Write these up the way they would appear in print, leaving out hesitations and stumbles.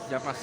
Ya Mas.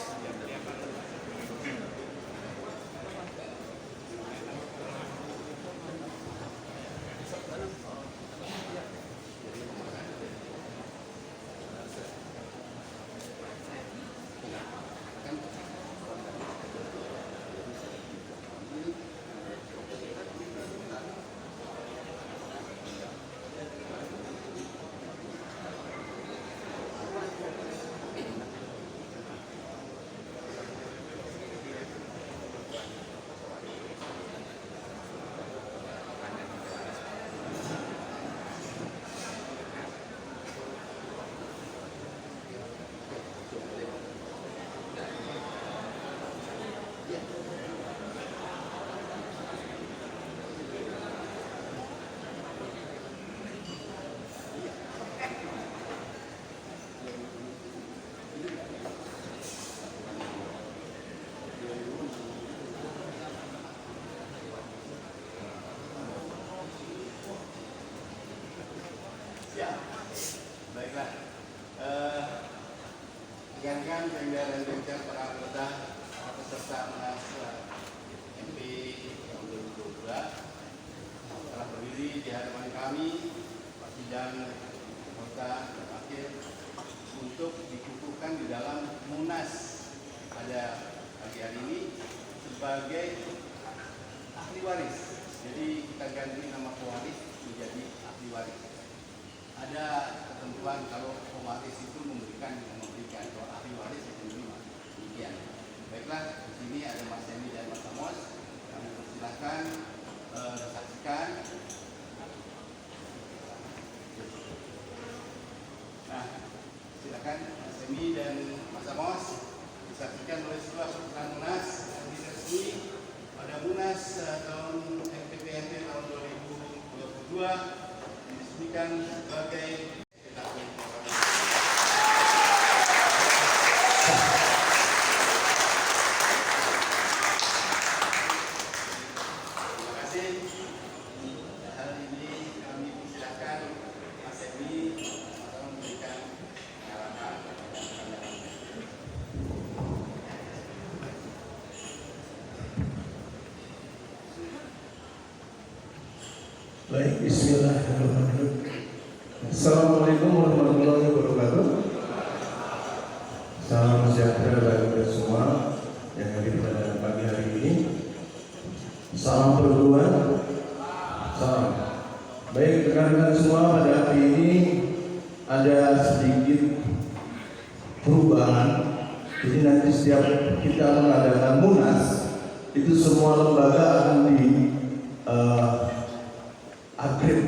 Ya, baiklah. Rekan-rekan Pemda dan Pemda para anggota peserta Munas MP tahun 2022 telah berdiri di hadapan kami sidang anggota terakhir untuk dikukuhkan di dalam Munas pada pagi hari ini sebagai ahli waris. Jadi kita ganti nama pewaris menjadi ahli waris. Ada ketentuan kalau pewaris itu memberikan yang memberikan, kalau ahli waris yang menerima. Demikian. Baiklah, di sini ada Mas Emi dan Mas Amos. Kami persilahkan saksikan. Nah, silakan Mas Emi dan Mas Amos disaksikan oleh sebuah pelaksanaan Munas yang diresmi pada Munas tahun MPPMP tahun 2022. Diresmikan sebagai terima kasih. Hal ini kami persilakan Mas Emi untuk memberikan pengalaman. Baik, bismillahirrahmanirrahim. Assalamualaikum warahmatullahi wabarakatuh. Salam sejahtera bagi kita semua yang hadir pada pagi hari ini. Salam perguruan. Salam. Baik, rekan-rekan semua, pada hari ini ada sedikit perubahan. Jadi nanti setiap kita mengadakan Munas, itu semua lembaga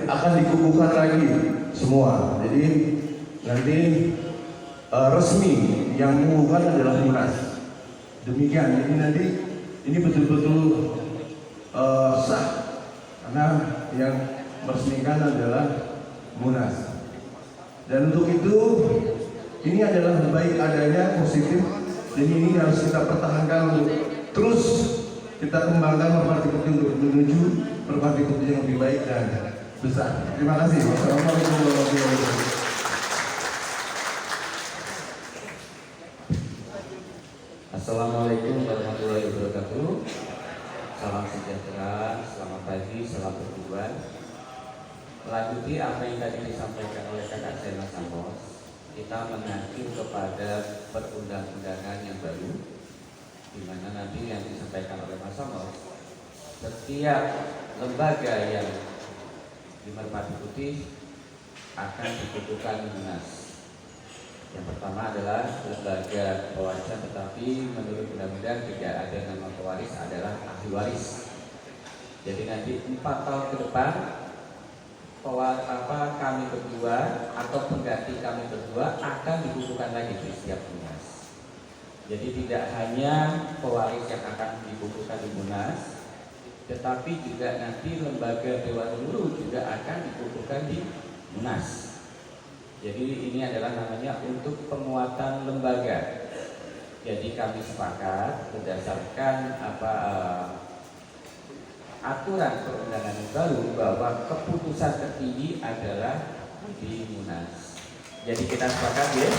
akan dikukuhkan lagi semua. Jadi nanti resmi yang mengukuhkan adalah Munas. Demikian. Jadi nanti ini betul-betul sah karena yang meresmikan adalah Munas. Dan untuk itu ini adalah baik adanya positif, dan ini harus kita pertahankan untuk terus kita kembangkan merpati putih untuk menuju merpati putih yang lebih baik dan besar. Terima kasih. Wassalamualaikum warahmatullahi wabarakatuh. Assalamualaikum warahmatullahi wabarakatuh. Salam sejahtera, selamat pagi, salam perguruan. Melanjuti apa yang tadi disampaikan oleh kakak saya Mas Amos, kita mengacu kepada perundang-undangan yang baru, di mana nanti yang disampaikan oleh Mas Amos, setiap lembaga yang di Merpati Putih akan dikukuhkan Munas. Yang pertama adalah lembaga pewarisan, tetapi menurut undang-undang tidak ada nama pewaris, adalah ahli waris. Jadi nanti 4 tahun ke depan kami berdua atau pengganti kami berdua akan dikukuhkan lagi di setiap Munas. Jadi tidak hanya pewaris yang akan dikukuhkan di Munas, tetapi juga nanti lembaga Dewan Guru juga akan dikukuhkan di Munas. Jadi ini adalah namanya untuk penguatan lembaga. Jadi kami sepakat berdasarkan aturan perundangan baru bahwa keputusan tertinggi adalah di Munas. Jadi kita sepakat ya.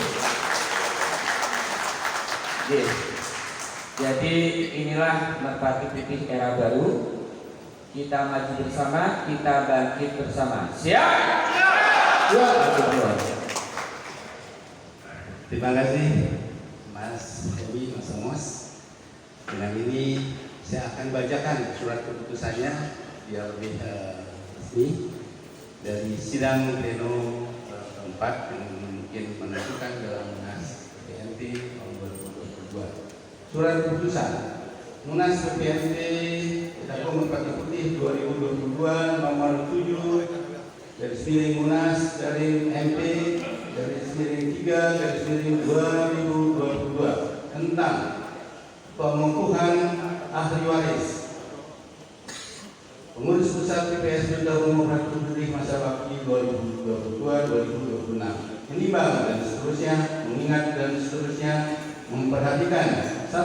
Yes. Jadi inilah Merpati Putih era baru. Kita maju bersama, kita bangkit bersama. Siap? Siap. Terima kasih Mas Emi, Mas Amos. Dengan ini saya akan bacakan surat keputusannya biar lebih resmi dari sidang pleno keempat yang mungkin menentukan dalam Munas BPNT tahun 2022. Surat keputusan Munas BPNT Dago Merpati Putih 2022 nomor 7 garis miring Munas garing MP garis miring 3 garis miring 2022 tentang pengukuhan ahli waris pengurus pusat PPS Dago Merpati Putih masa bakti 2022-2026 menimbang dan seterusnya mengingat dan seterusnya memperhatikan 1.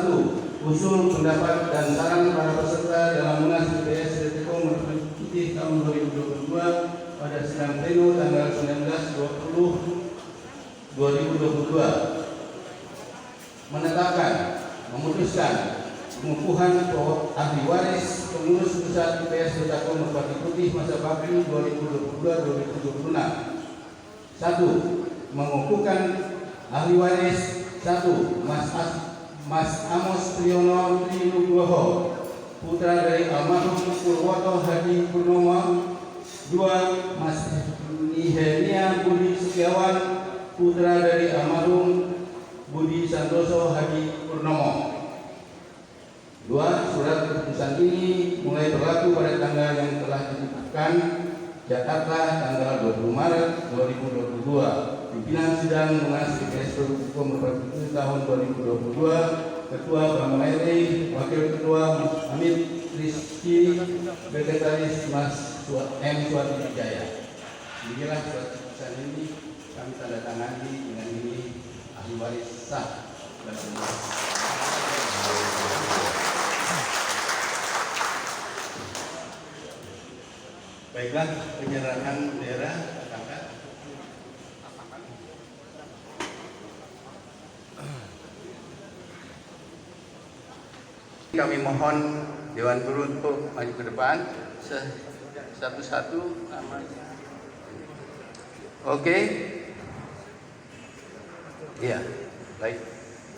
Usul pendapat dan saran para peserta dalam Munas PPS Dago Merpati Putih tahun 2022 pada sidang pleno tanggal 19/20/2022 menetapkan, memutuskan pengukuhan ahli waris pengurus pusat PPS Dago Merpati Putih masa bakti 2022-2026. 1. Mengukuhkan ahli waris 1. Mas Amos Triyono Trinugroho, putra dari almarhum Purwoto Hadi Purnomo. 2. Mas Nihenia Budi Setiawan, putra dari almarhum Budi Santoso Hadi Purnomo. 2. Surat keputusan ini mulai berlaku pada tanggal yang telah ditetapkan. Jakarta, tanggal 20 Maret 2022. Pimpinan Sidang Munas PPS Dago Merpati Putih tahun 2022, Ketua Bang Mary, Wakil Ketua Mas Amit Rizky, Sekretaris Mas M. Suwati Wijaya. Inilah surat keputusan ini kami tanda tangani, dengan ini ahli waris sah dan benar. Baiklah, penyerahan bendera kakak. Kami mohon Dewan Guru untuk maju ke depan satu-satu. Oke. Iya, baik.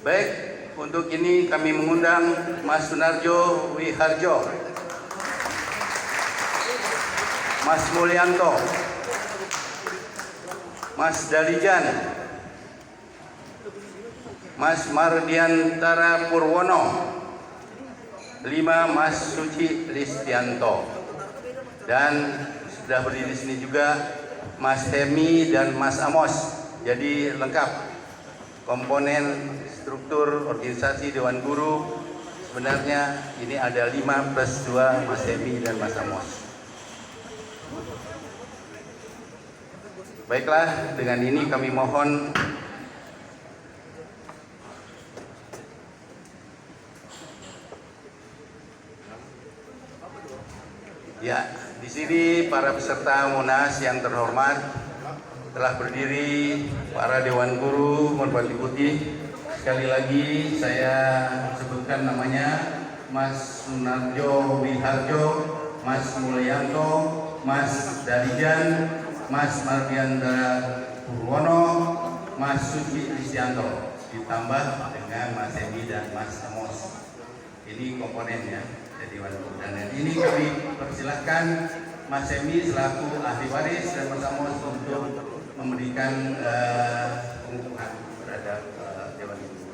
Baik, untuk ini kami mengundang Mas Sunarjo Wiharjo, Mas Mulyanto, Mas Dalijan, Mas Mardiantara Purwono, 5 Mas Suci Listianto, dan sudah berdiri di sini juga Mas Hemi dan Mas Amos. Jadi lengkap komponen struktur organisasi Dewan Guru. Sebenarnya ini ada 5 plus 2 Mas Hemi dan Mas Amos. Baiklah, dengan ini kami mohon ya, di sini para peserta Munas yang terhormat telah berdiri, para Dewan Guru Merpati Putih. Sekali lagi saya sebutkan namanya: Mas Sunarjo Wiharjo, Mas Mulyanto, Mas Dalijan, Mas Mardiantara Purwono, Mas Suci Listianto, ditambah dengan Mas Emi dan Mas Amos. Ini komponennya. Dan ini kami persilahkan Mas Emi selaku ahli waris dan Mas Amos untuk memberikan pengukuhan terhadap Dewan Guru.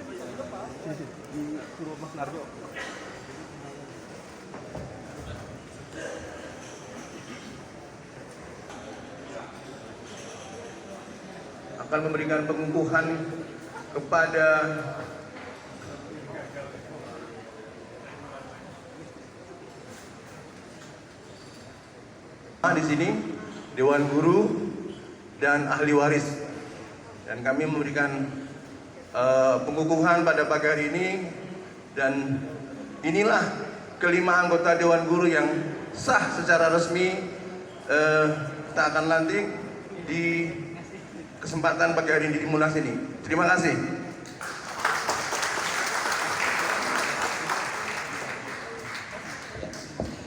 Akan memberikan pengukuhan kepada di sini Dewan Guru dan ahli waris, dan kami memberikan pengukuhan pada pagi hari ini. Dan inilah kelima anggota Dewan Guru yang sah secara resmi. Kita akan lantik di kesempatan pagi hari ini di Munas ini. Terima kasih.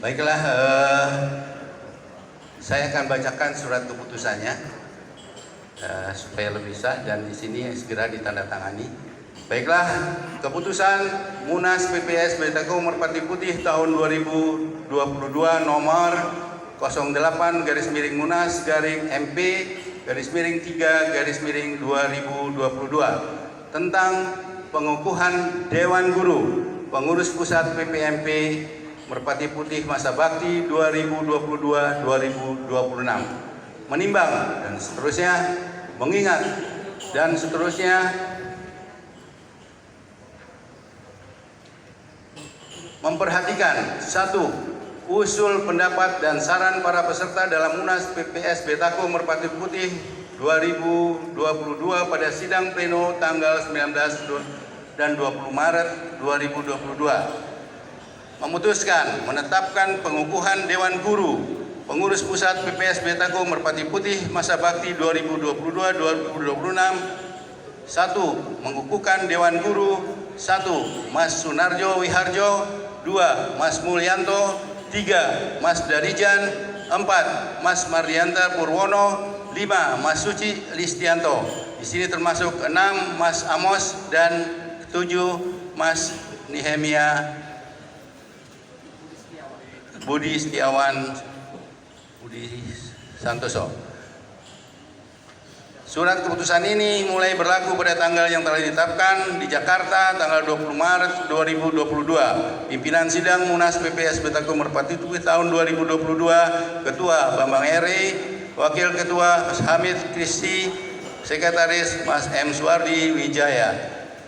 Baiklah, saya akan bacakan surat keputusannya supaya lebih sah dan di sini segera ditandatangani. Baiklah, keputusan Munas PPS Betako Merpati Putih tahun 2022 nomor 08-MP-3-2022 tentang pengukuhan Dewan Guru Pengurus Pusat PPMP Merpati Putih masa bakti 2022-2026, menimbang dan seterusnya, mengingat dan seterusnya, memperhatikan satu, usul pendapat dan saran para peserta dalam Munas PPS Betako Merpati Putih 2022 pada sidang pleno tanggal 19 dan 20 Maret 2022. Memutuskan menetapkan pengukuhan Dewan Guru Pengurus Pusat PPS Betako Merpati Putih masa bakti 2022-2026. 1. Mengukuhkan Dewan Guru 1. Mas Sunarjo Wiharjo, 2. Mas Mulyanto, 3. Mas Darijan, 4. Mas Mardianta Purwono, 5. Mas Suci Listianto. Di sini termasuk 6 Mas Amos dan 7 Mas Nehemia Budi Setiawan Budi Santoso. Surat keputusan ini mulai berlaku pada tanggal yang telah ditetapkan di Jakarta tanggal 20 Maret 2022. Pimpinan sidang Munas PPS Betako Merpati Putih tahun 2022, Ketua Bambang Eri, Wakil Ketua Mas Hamid Kristi, Sekretaris Mas M. Suwardi Wijaya.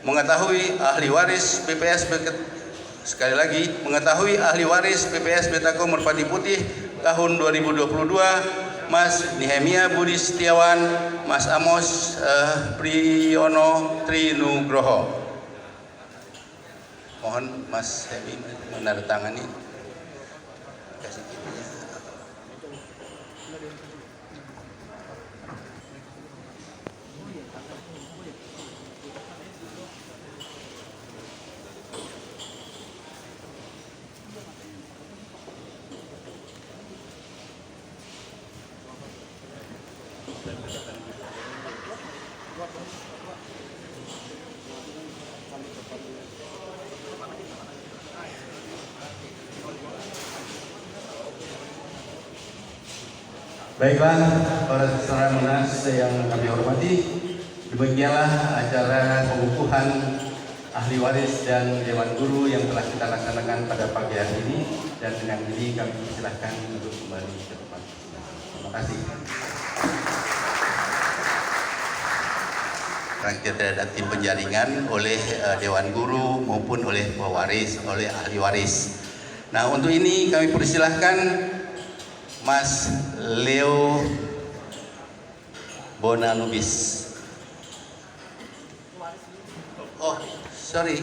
Mengetahui ahli waris PPS Sekali lagi, mengetahui ahli waris PPS Betako Merpati Putih tahun 2022, Mas Nehemia Budi Setiawan, Mas Amos Priyono Trinugroho. Mohon Mas Hemi menandatangani. Kasih kirimnya. Baiklah, para peserta Munas yang kami hormati, demikianlah acara pengukuhan ahli waris dan Dewan Guru yang telah kita laksanakan pada pagi hari ini, dan dengan ini kami persilahkan untuk kembali ke tempat. Terima kasih. Rangkaian terhadap tim penjaringan oleh Dewan Guru maupun oleh pewaris, oleh ahli waris. Nah, untuk ini kami persilahkan Mas Leo Bonanubis. Oh, sorry.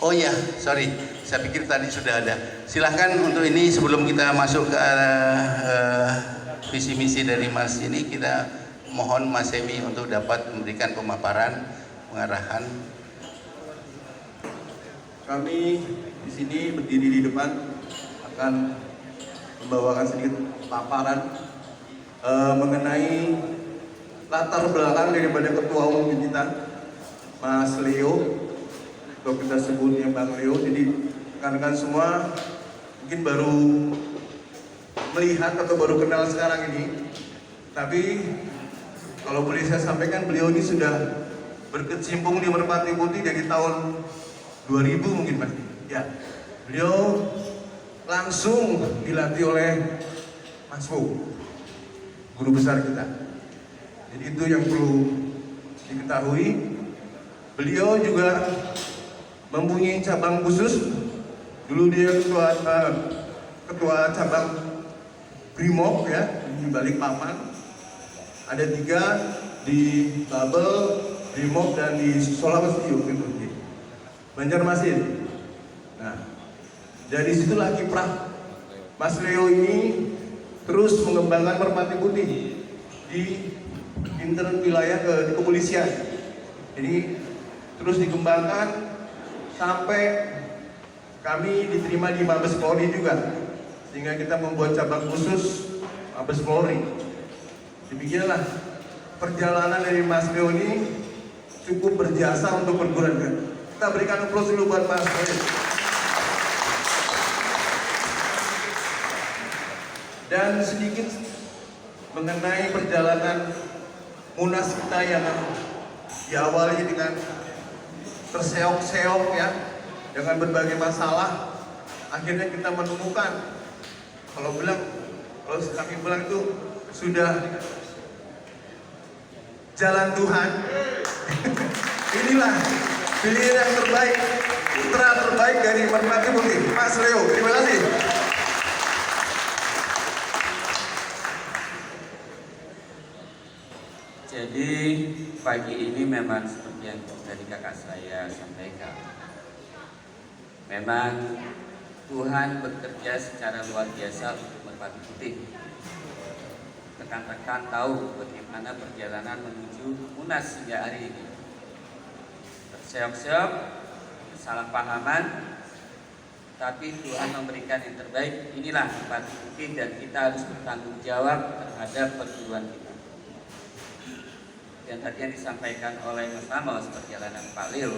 Oh ya, sorry. Saya pikir tadi sudah ada. Silahkan untuk ini sebelum kita masuk ke visi misi dari Mas ini, kita mohon Mas Hemi untuk dapat memberikan pemaparan, pengarahan. Kami di sini berdiri di depan akan membawakan sedikit paparan mengenai latar belakang daripada Ketua Umum kita, Mas Leo, atau kita sebutnya Bang Leo. Jadi rekan-rekan semua mungkin baru melihat atau baru kenal sekarang ini, tapi kalau boleh saya sampaikan, beliau ini sudah berkecimpung di Merpati Putih dari tahun 2000 mungkin Mas. Ya, beliau langsung dilatih oleh Mas Wu, guru besar kita. Jadi itu yang perlu diketahui. Beliau juga mempunyai cabang khusus. Dulu dia ketua cabang Brimob ya di Balikpapan. Ada 3 di Babel, Brimob dan di Sulawesi gitu. Banjarmasin. Nah, dari situlah kiprah Mas Leo ini terus mengembangkan Merpati Putih di intern wilayah di kepolisian. Jadi terus dikembangkan sampai kami diterima di Mabes Polri juga, sehingga kita membuat cabang khusus Mabes Polri. Demikianlah perjalanan dari Mas Leo ini cukup berjasa untuk perguruan tinggi. Kita berikan aplaus dulu buat Mas Leo. Dan sedikit mengenai perjalanan Munas kita yang diawali dengan terseok-seok ya, dengan berbagai masalah. Akhirnya kita menemukan, kalau kami bilang itu sudah jalan Tuhan. Inilah pilihan yang terbaik, putra terbaik dari Merpati Putih, Mas Leo. Terima kasih. Jadi pagi ini memang seperti yang tadi kakak saya sampaikan, memang Tuhan bekerja secara luar biasa untuk Merpati Putih. Rekan-rekan tahu bagaimana perjalanan menuju Munas hingga hari ini. Terseok-seok, kesalahpahaman, tapi Tuhan memberikan yang terbaik. Inilah Merpati Putih dan kita harus bertanggung jawab terhadap perguruan kita. Dan tadi yang disampaikan oleh Mas Amos perjalanan Pak Leo,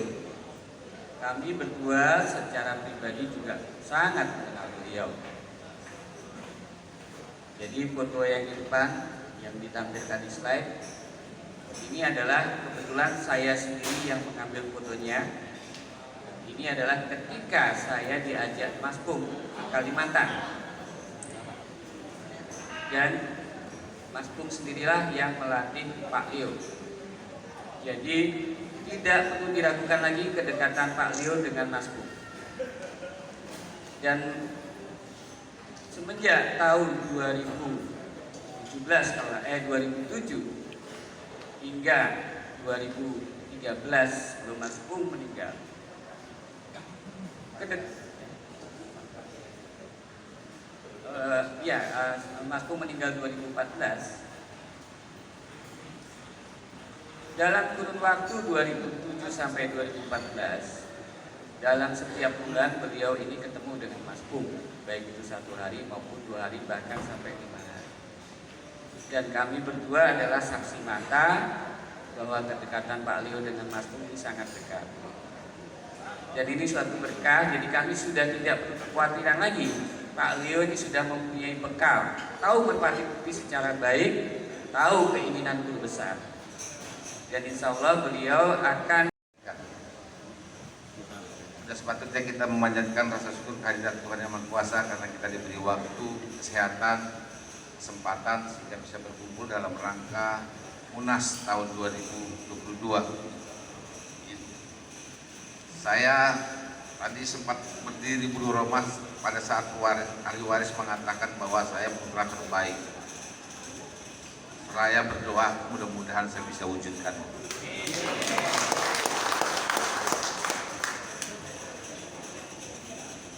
kami berdua secara pribadi juga sangat mengenal beliau. Jadi foto yang di depan yang ditampilkan di slide ini adalah kebetulan saya sendiri yang mengambil fotonya. Ini adalah ketika saya diajak Maskum ke Kalimantan, dan Maskum sendirilah yang melatih Pak Leo. Jadi tidak perlu diragukan lagi kedekatan Pak Leo dengan Maskum. Dan semenjak tahun 2007 hingga 2013 sebelum Maskum meninggal, Maskum meninggal 2014. Dalam kurun waktu 2007 sampai 2014, dalam setiap bulan beliau ini ketemu dengan Maskum, baik itu 1 hari maupun 2 hari, bahkan sampai 5 hari. Dan kami berdua adalah saksi mata bahwa kedekatan Pak Leo dengan Maskum ini sangat dekat. Dan ini suatu berkah, jadi kami sudah tidak perlu kekhawatiran lagi. Pak Leo ini sudah mempunyai bekal, tahu Merpati Putih secara baik, tahu keinginan guru besar. Dan insya Allah beliau akan. Sudah sepatutnya kita memanjatkan rasa syukur kehadirat Tuhan Yang Maha Kuasa karena kita diberi waktu, kesehatan, kesempatan sehingga bisa berkumpul dalam rangka Munas tahun 2022. Saya tadi sempat berdiri di rumah pada saat ahli waris mengatakan bahwa saya putra terbaik. Saya berdoa mudah-mudahan saya bisa wujudkan.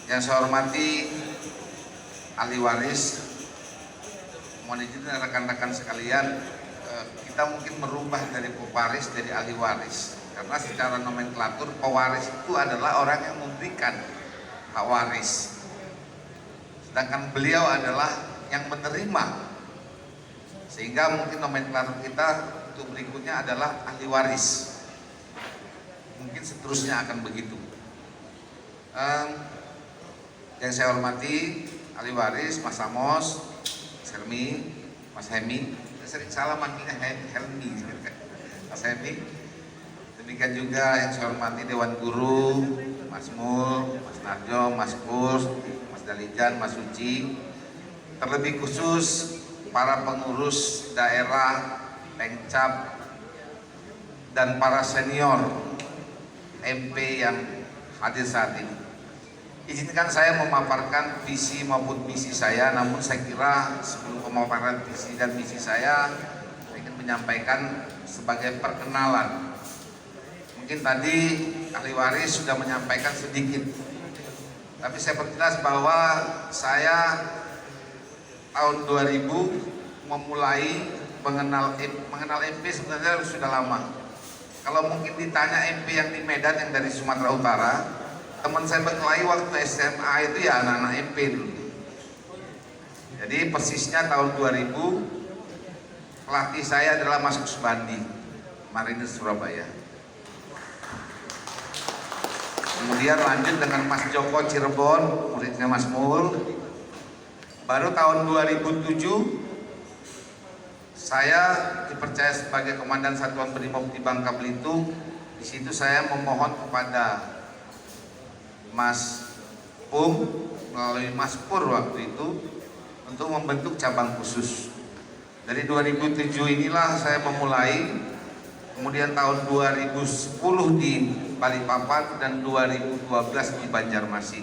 Yang saya hormati ahli waris, mohon izin rekan-rekan sekalian, kita mungkin merubah dari pewaris jadi ahli waris, karena secara nomenklatur pewaris itu adalah orang yang memberikan hak waris, sedangkan beliau adalah yang menerima. Sehingga mungkin nomenklatur kita untuk berikutnya adalah ahli waris. Mungkin seterusnya akan begitu. Yang saya hormati ahli waris Mas Amos, Mas Helmi, Mas Hemi. Saya sering salah manggilnya Helmi, Mas Hemi. Demikian juga yang saya hormati Dewan Guru, Mas Mul, Mas Narjo, Mas Kus, Mas Dalijan, Mas Suci. Terlebih khusus para pengurus daerah, Pengcap, dan para senior MP yang hadir saat ini. Izinkan saya memaparkan visi maupun misi saya, namun saya kira sebelum pemaparan visi dan misi saya ingin menyampaikan sebagai perkenalan. Mungkin tadi ahli waris sudah menyampaikan sedikit, tapi saya perjelas bahwa saya tahun 2000 memulai mengenal MP sebenarnya sudah lama. Kalau mungkin ditanya MP yang di Medan yang dari Sumatera Utara, teman saya berkelahi waktu SMA itu ya anak-anak MP dulu. Jadi persisnya tahun 2000 pelatih saya adalah Mas Kusbandi, Marinir Surabaya. Kemudian lanjut dengan Mas Joko Cirebon, muridnya Mas Mul. Baru tahun 2007 saya dipercaya sebagai Komandan Satuan Brimob di Bangka Belitung. Di situ saya memohon kepada Mas Pung melalui Mas Pur waktu itu untuk membentuk cabang khusus. Dari 2007 inilah saya memulai, kemudian tahun 2010 di Balikpapan dan 2012 di Banjarmasin.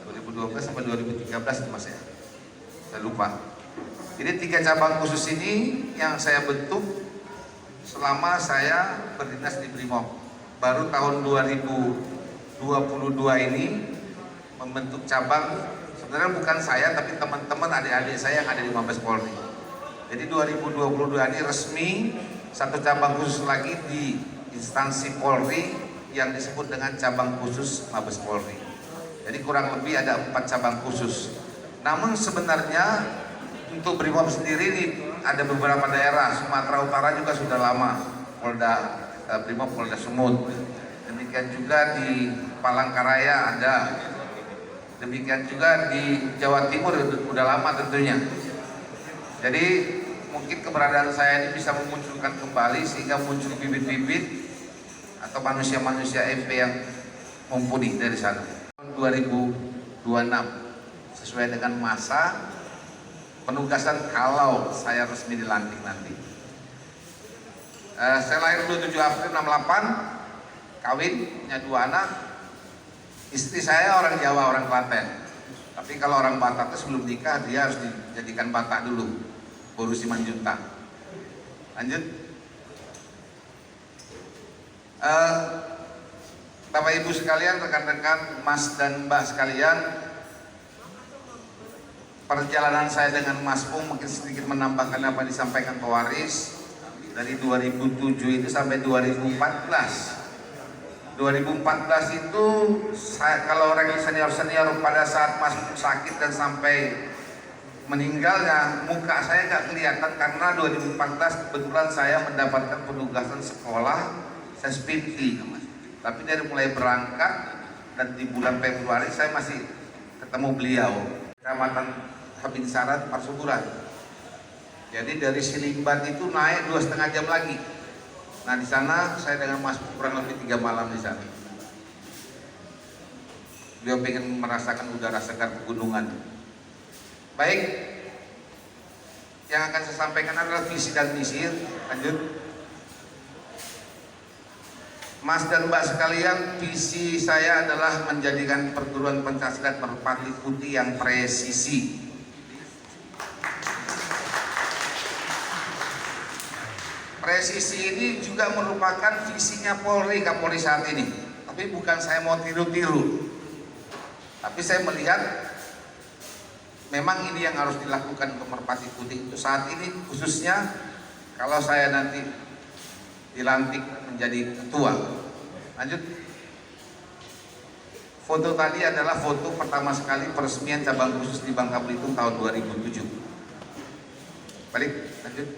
2012 sampai 2013 itu Mas ya, saya lupa. Jadi 3 cabang khusus ini yang saya bentuk selama saya berdinas di Brimob. Baru tahun 2022 ini membentuk cabang, sebenarnya bukan saya tapi teman-teman adik-adik saya yang ada di Mabes Polri. Jadi 2022 ini resmi satu cabang khusus lagi di instansi Polri yang disebut dengan cabang khusus Mabes Polri. Jadi kurang lebih ada 4 cabang khusus. Namun sebenarnya untuk Brimob sendiri ini ada beberapa daerah, Sumatera Utara juga sudah lama Polda Brimob Polda Sumut. Demikian juga di Palangkaraya ada. Demikian juga di Jawa Timur sudah lama tentunya. Jadi mungkin keberadaan saya ini bisa memunculkan kembali sehingga muncul bibit-bibit atau manusia-manusia MP yang mumpuni dari sana. 2026 sesuai dengan masa penugasan kalau saya resmi dilantik nanti. Saya lahir 27 April 68, kawin, punya 2 anak. Istri saya orang Jawa, orang Klaten. Tapi kalau orang Batak itu sebelum nikah dia harus dijadikan Batak dulu, baru Simanjuntak. Lanjut. Bapak Ibu sekalian, rekan-rekan, Mas dan Mbak sekalian, perjalanan saya dengan Mas Pung mungkin sedikit menambahkan apa yang disampaikan pewaris. Dari 2007 itu sampai 2014. 2014 itu saya, kalau orang senior-senior pada saat Mas Pung sakit dan sampai meninggalnya, muka saya nggak kelihatan karena 2014 kebetulan saya mendapatkan penugasan sekolah Sespinti. Tapi dari mulai berangkat dan di bulan Februari saya masih ketemu beliau, Kecamatan Habin Sarat, Parsuburan. Jadi dari Silimbat itu naik 2,5 jam lagi. Nah di sana saya dengan Mas kurang lebih 3 malam di sana. Beliau pengen merasakan udara segar pegunungan. Baik, yang akan saya sampaikan adalah visi dan misi. Lanjut. Mas dan Mbak sekalian, visi saya adalah menjadikan perguruan Pencaksilat Merpati Putih yang presisi. Presisi ini juga merupakan visinya Polri, Kapolri saat ini. Tapi bukan saya mau tiru-tiru. Tapi saya melihat memang ini yang harus dilakukan ke Merpati Putih itu saat ini, khususnya kalau saya nanti dilantik menjadi ketua. Lanjut. Foto tadi adalah foto pertama sekali peresmian cabang khusus di Bangka Belitung tahun 2007. Balik, lanjut.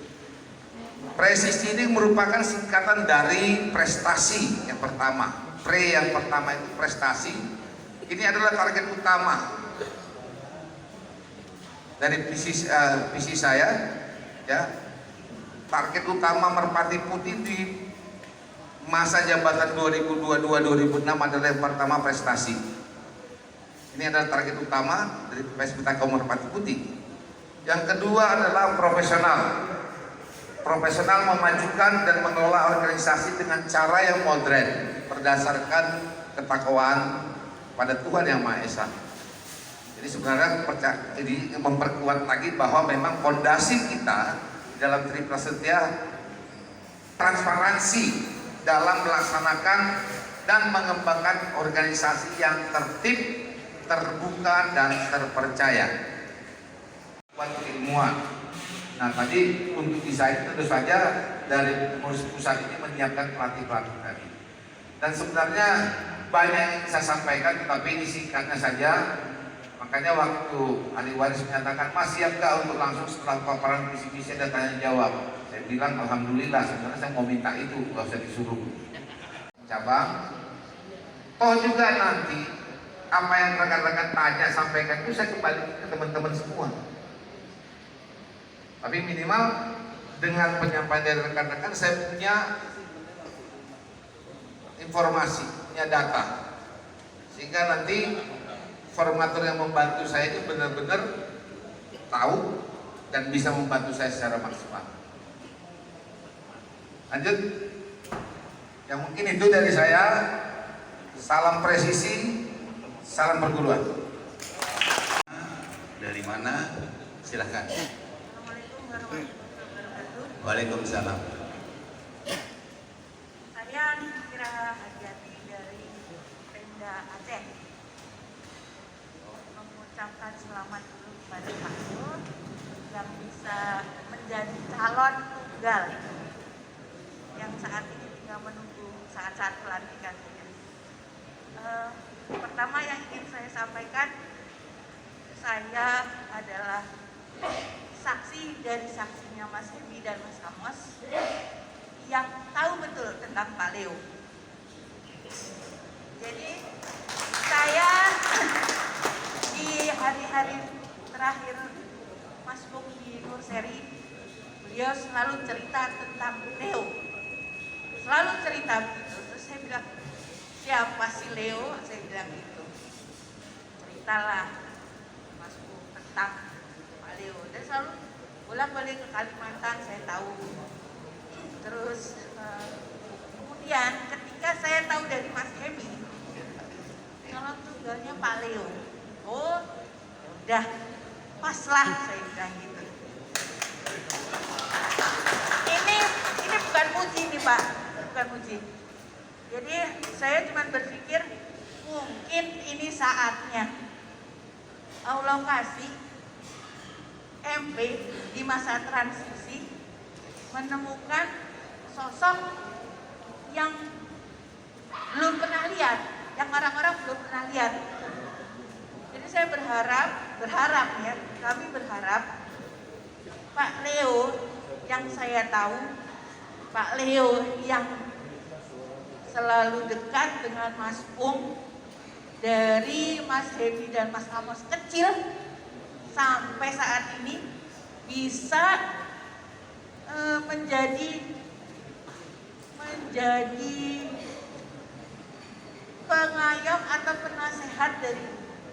Presisi ini merupakan singkatan dari prestasi yang pertama. Yang pertama itu prestasi. Ini adalah target utama dari visi saya, ya. Target utama Merpati Putih di masa jabatan 2022-2006 adalah yang pertama prestasi. Ini adalah target utama dari PSBK Merpati Putih. Yang kedua adalah profesional. Profesional memajukan dan mengelola organisasi dengan cara yang modern berdasarkan ketakwaan pada Tuhan Yang Maha Esa. Jadi sebenarnya ini memperkuat lagi bahwa memang fondasi kita dalam Triprasetya transparansi dalam melaksanakan dan mengembangkan organisasi yang tertib, terbuka dan terpercaya. Buat ilmuwan. Nah tadi untuk desain tentu saja dari pengurus pusat ini menyiapkan pelatih-pelatih tadi. Dan sebenarnya banyak yang saya sampaikan, tetapi ini singkatnya saja. Makanya waktu ahli waris menyatakan, Mas siap gak untuk langsung setelah paparan visi-visi dan tanya jawab? Saya bilang alhamdulillah, sebenarnya saya mau minta itu, gak usah disuruh cabang. Toh juga nanti apa yang rekan-rekan tanya sampaikan itu saya kembali ke teman-teman semua. Tapi minimal dengan penyampaian dari rekan-rekan saya punya informasi, punya data, sehingga nanti formatur yang membantu saya itu benar-benar tahu dan bisa membantu saya secara maksimal. Lanjut, yang mungkin itu dari saya. Salam presisi, salam perguruan. Dari mana? Silahkan. Assalamualaikum warahmatullahi wabarakatuh. Waalaikumsalam. Saya Kira Hadiati dari Pemda Aceh. Mengucapkan selamat dulu kepada Pak Nur yang bisa menjadi calon tunggal yang saat ini tinggal menunggu saat-saat pelantikan. Pertama yang ingin saya sampaikan, saya adalah saksi dari saksinya Mas Hemi dan Mas Amos yang tahu betul tentang Pak Leo. Jadi saya di hari-hari terakhir Mas Bung di Nur Seri, beliau selalu cerita tentang Leo, selalu cerita begitu. Terus saya bilang, siapa si Leo? Saya bilang gitu. Ceritalah Mas Bung tentang Pak Leo. Dan selalu bolak-balik ke Kalimantan, saya tahu. Terus kemudian ketika saya tahu dari Mas Hemi, calon tunggalnya Pak Leo. Oh, udah pas lah, saya bilang gitu. Ini bukan puji nih Pak, bukan puji. Jadi saya cuma berpikir mungkin ini saatnya Allah kasih MP di masa transisi menemukan sosok yang belum pernah lihat, yang orang-orang belum pernah lihat. Jadi saya berharap ya, kami berharap Pak Leo yang saya tahu, Pak Leo yang selalu dekat dengan Mas Bung, dari Mas Hemi dan Mas Amos kecil sampai saat ini bisa menjadi pengayom atau penasehat dari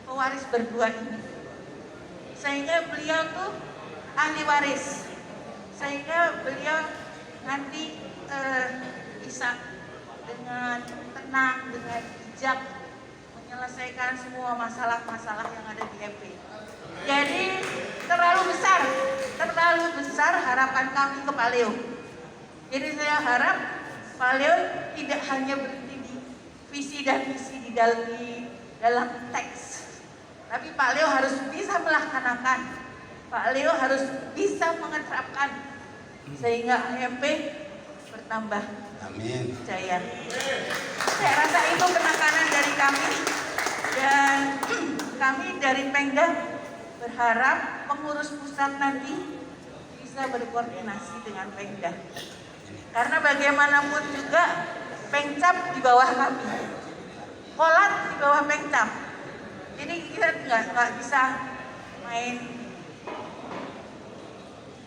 pewaris berdua ini, sehingga beliau tuh ahli waris, sehingga beliau nanti bisa dengan tenang, dengan bijak menyelesaikan semua masalah-masalah yang ada di MP. Jadi terlalu besar harapan kami ke Pak Leo. Jadi saya harap Pak Leo tidak hanya berhenti di visi dan misi di dalam teks, tapi Pak Leo harus bisa melaksanakan. Pak Leo harus bisa mengeterapkan sehingga MP bertambah. Amin. Jaya. Saya rasa itu penekanan dari kami, dan kami dari Pemda berharap pengurus pusat nanti bisa berkoordinasi dengan Pemda, karena bagaimanapun juga Pemcap di bawah kami, Kolat di bawah Pemcap. Jadi kita nggak bisa main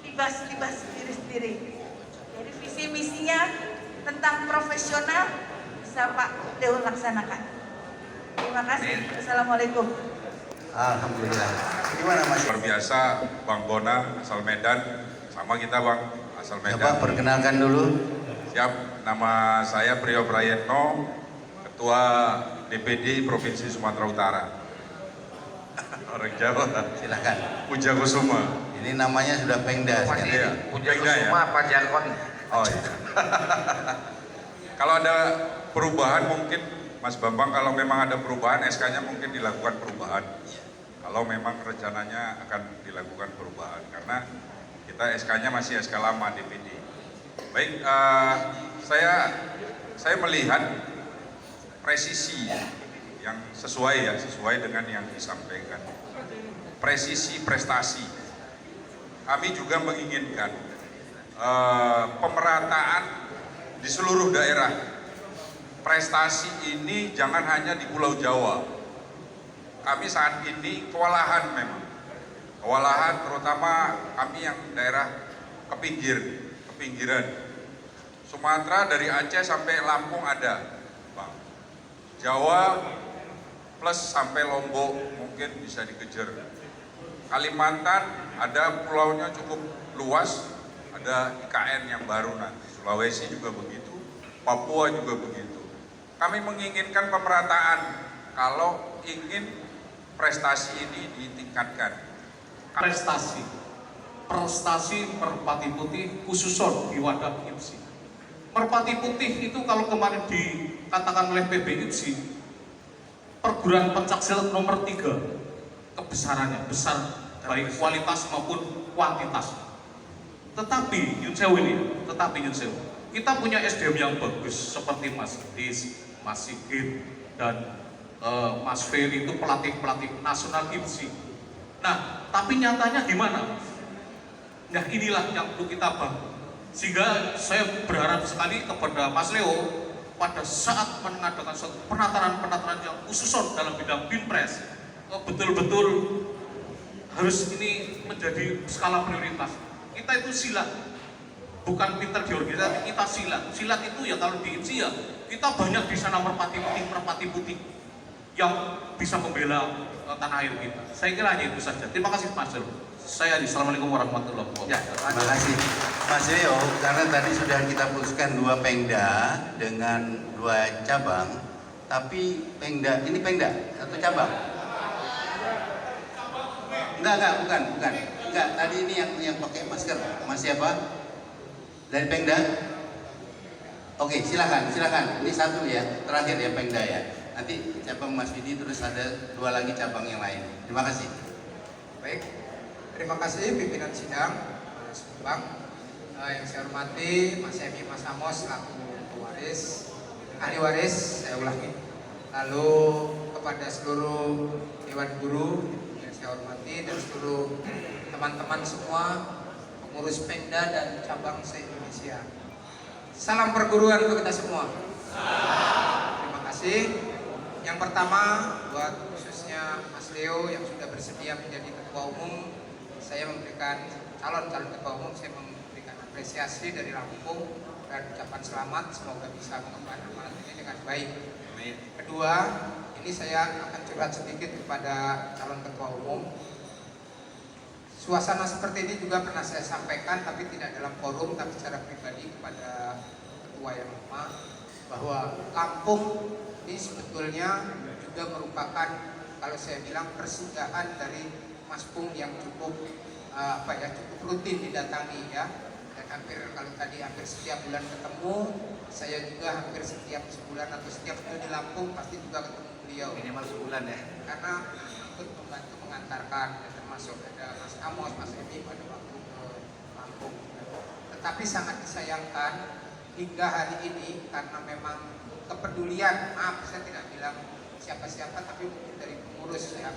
libas-libas sendiri-sendiri. Jadi visi misinya tentang profesional bisa Pak Leo laksanakan. Terima kasih. Assalamualaikum. Alhamdulillah. Gimana Mas? Luar biasa, Bang Bona asal Medan, sama kita Bang asal Medan. Coba perkenalkan dulu. Siap, nama saya Priyo Prayetno, Ketua DPD Provinsi Sumatera Utara. Orang Jawa. Silakan. Puja Kusuma. Ini namanya sudah Pemda sekarang. Iya, Puja Pemda ya? Kusuma Pak Jarkon. Oh iya. Kalau ada perubahan mungkin Mas Bambang, kalau memang ada perubahan SK-nya mungkin dilakukan perubahan. Kalau memang rencananya akan dilakukan perubahan, karena kita SK-nya masih SK lama DPD. Baik, saya melihat presisi yang sesuai dengan yang disampaikan. Presisi prestasi. Kami juga menginginkan pemerataan di seluruh daerah. Prestasi ini jangan hanya di Pulau Jawa. Kami saat ini kewalahan memang. Kewalahan terutama kami yang daerah kepinggiran. Sumatera dari Aceh sampai Lampung ada, Bang. Jawa plus sampai Lombok mungkin bisa dikejar. Kalimantan ada pulaunya cukup luas, ada IKN yang baru nanti. Sulawesi juga begitu, Papua juga begitu. Kami menginginkan pemerataan kalau ingin prestasi ini ditingkatkan. Prestasi Merpati Putih khususon di wadah IPSI. Merpati Putih itu kalau kemarin dikatakan oleh PBIPSI, perguruan pencaksilat nomor 3 kebesarannya, besar baik kualitas maupun kuantitas. Tetapi Yun Sewu, kita punya SDM yang bagus seperti Mas Dis, Mas Sigit, dan Mas Ferry itu pelatih nasional IPSI. Nah, tapi nyatanya gimana? Nah, inilah yang perlu kita bangun. Sehingga saya berharap sekali kepada Mas Leo pada saat mengadakan suatu penataran yang khusus dalam bidang Binpres, betul-betul harus ini menjadi skala prioritas. Kita itu silat, bukan pinter di organisasi, kita silat. Silat itu ya kalau di IPSI ya kita banyak di sana merpati putih yang bisa membela tanah air kita. Saya kira hanya itu saja. Terima kasih Mas Leo. Saya Assalamualaikum warahmatullahi wabarakatuh. Ya, terima kasih Mas Leo, karena tadi sudah kita putuskan 2 Pengda dengan 2 cabang, tapi Pengda, ini Pengda atau cabang? Enggak, tadi ini yang pakai masker, Mas siapa? Dari Pengda? Oke, silakan, ini satu ya, terakhir ya Pengda ya. Nanti cabang Mas Widi, terus ada 2 lagi cabang yang lain. Terima kasih. Baik, terima kasih pimpinan sidang, Mas Bambang. Yang saya hormati Mas Hemi, Mas Amos selaku pewaris, ahli waris, saya ulangi. Lalu kepada seluruh Dewan Guru yang saya hormati dan seluruh teman-teman semua, pengurus Pengda dan cabang se-Indonesia. Salam perguruan untuk kita semua. Terima kasih. Yang pertama buat khususnya Mas Leo yang sudah bersedia menjadi ketua umum, saya memberikan calon ketua umum, saya memberikan apresiasi dari Lampung dan ucapan selamat, semoga bisa mengemban amanat ini dengan baik. Kedua, ini saya akan curhat sedikit kepada calon ketua umum. Suasana seperti ini juga pernah saya sampaikan, tapi tidak dalam forum, tapi secara pribadi kepada ketua yang lama, bahwa Lampung ini sebetulnya juga merupakan, kalau saya bilang, persinggahan dari Mas Pung yang cukup cukup rutin didatangi ya. Dan kalau tadi hampir setiap bulan ketemu, saya juga hampir setiap sebulan atau setiap minggu di Lampung pasti juga ketemu beliau. Minimal sebulan ya. Karena ikut membantu mengantarkan, termasuk ada Mas Amos, Mas Emi pada waktu ke Lampung. Tetapi sangat disayangkan hingga hari ini karena memang kepedulian, maaf saya tidak bilang siapa-siapa, tapi mungkin dari pengurus ya,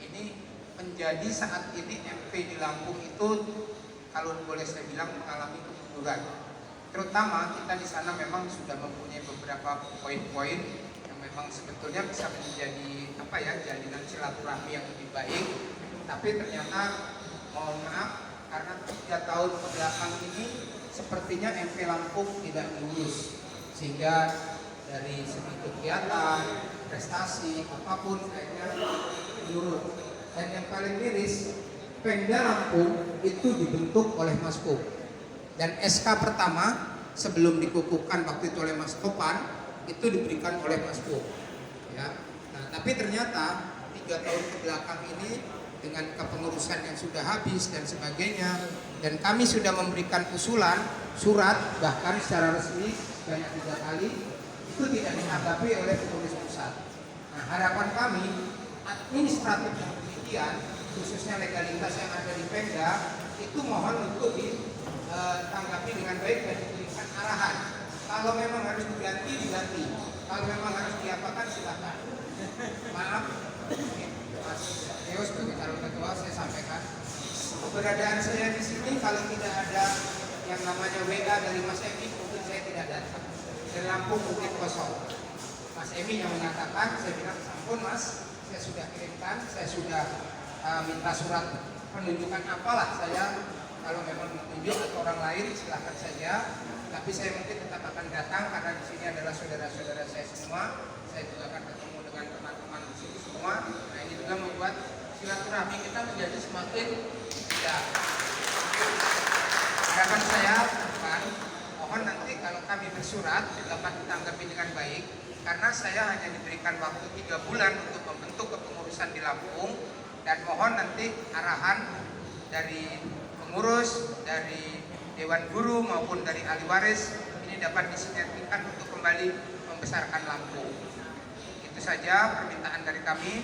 ini menjadi saat ini MP di Lampung itu kalau boleh saya bilang mengalami kemunduran. Terutama kita di sana memang sudah mempunyai beberapa poin-poin yang memang sebetulnya bisa menjadi jalinan silaturahmi yang lebih baik, tapi ternyata mohon maaf karena 3 tahun kebelakang ini sepertinya MP Lampung tidak lurus, sehingga dari segi kegiatan, prestasi, apapun kayaknya menurun. Dan yang paling miris, Pengda Lampung itu dibentuk oleh Mas Pung. Dan SK pertama sebelum dikukuhkan waktu itu oleh Mas Topan itu diberikan oleh Mas Pung. Ya. Nah, tapi ternyata 3 tahun kebelakang ini dengan kepengurusan yang sudah habis dan sebagainya, dan kami sudah memberikan usulan surat bahkan secara resmi banyak 3 kali, itu tidak ditanggapi oleh pengurus pusat. Nah, harapan kami administratif yang demikian, khususnya legalitas yang ada di Pengda, itu mohon untuk ditanggapi dengan baik dan diberikan arahan. Kalau memang harus diganti, kalau memang harus diapakan silakan. Maaf, Mas Theo sebagai calon ketua saya sampaikan keberadaan saya di sini kalau tidak ada yang namanya WA dari Mas Emi mungkin saya tidak datang. Dan Lampung mungkin kosong. Mas Emi yang mengatakan, saya bilang ampun Mas, saya sudah kirimkan, saya sudah minta surat penunjukan apalah saya kalau memang ditunjuk atau orang lain silahkan saja. Tapi saya mungkin tetap akan datang karena di sini adalah saudara-saudara saya semua. Saya juga akan ketemu dengan teman-teman di sini semua. Nah ini juga membuat silaturahmi kita menjadi semakin indah. Harapan saya kan, mohon nanti kalau kami bersurat dapat ditanggapi dengan baik. Karena saya hanya diberikan waktu 3 bulan untuk membentuk kepengurusan di Lampung. Dan mohon nanti arahan dari pengurus, dari Dewan Guru maupun dari ahli waris ini dapat disinergikan untuk kembali membesarkan Lampung. Itu saja permintaan dari kami.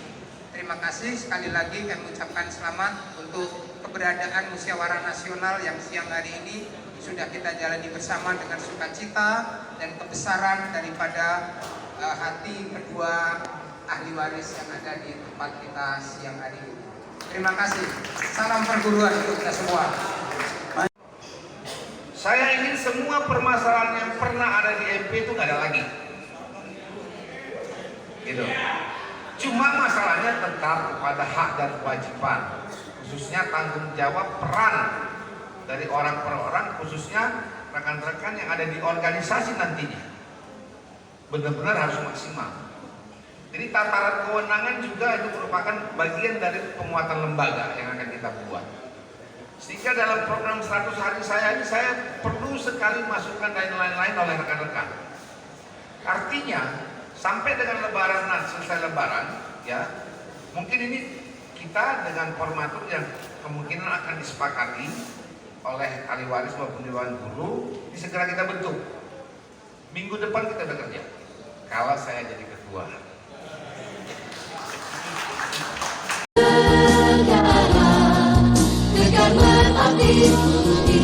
Terima kasih sekali lagi kami ucapkan selamat untuk keberadaan musyawarah nasional yang siang hari ini sudah kita jalani bersama dengan sukacita dan kebesaran daripada hati kedua ahli waris yang ada di tempat kita siang hari ini. Terima kasih. Salam perguruan untuk kita semua. Saya ingin semua permasalahan yang pernah ada di MP itu nggak ada lagi. Gitu. Cuma masalahnya tetap kepada hak dan kewajiban, khususnya tanggung jawab peran dari orang per orang, khususnya rekan-rekan yang ada di organisasi nantinya. Benar-benar harus maksimal. Jadi tataran kewenangan juga itu merupakan bagian dari penguatan lembaga yang akan kita buat. Sehingga dalam program 100 hari saya ini saya perlu sekali masukan dan lain-lain oleh rekan-rekan. Artinya sampai dengan lebaran nanti, selesai lebaran ya, mungkin ini kita dengan formatur yang kemungkinan akan disepakati oleh ahli waris maupun Dewan Guru, ini segera kita bentuk. Minggu depan kita bekerja kalau saya jadi ketua. Negara, negara berbakti budi.